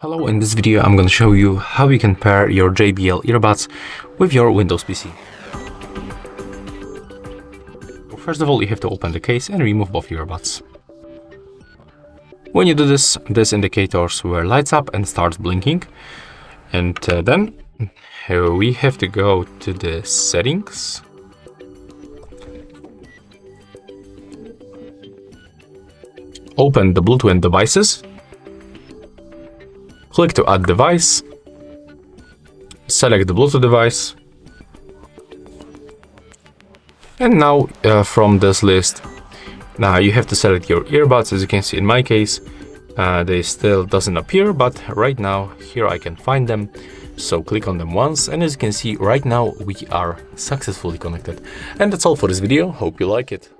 Hello, in this video I'm going to show you how you can pair your JBL earbuds with your Windows PC. First of all, you have to open the case and remove both earbuds. When you do this, these indicators will light up and start blinking. And then we have to go to the settings. Open the Bluetooth and devices. Click to add device. Select the Bluetooth device. And now from this list, now you have to select your earbuds. As you can see in my case, they still doesn't appear, but right now here I can find them. So click on them once, and as you can see right now we are successfully connected. And that's all for this video. Hope you like it.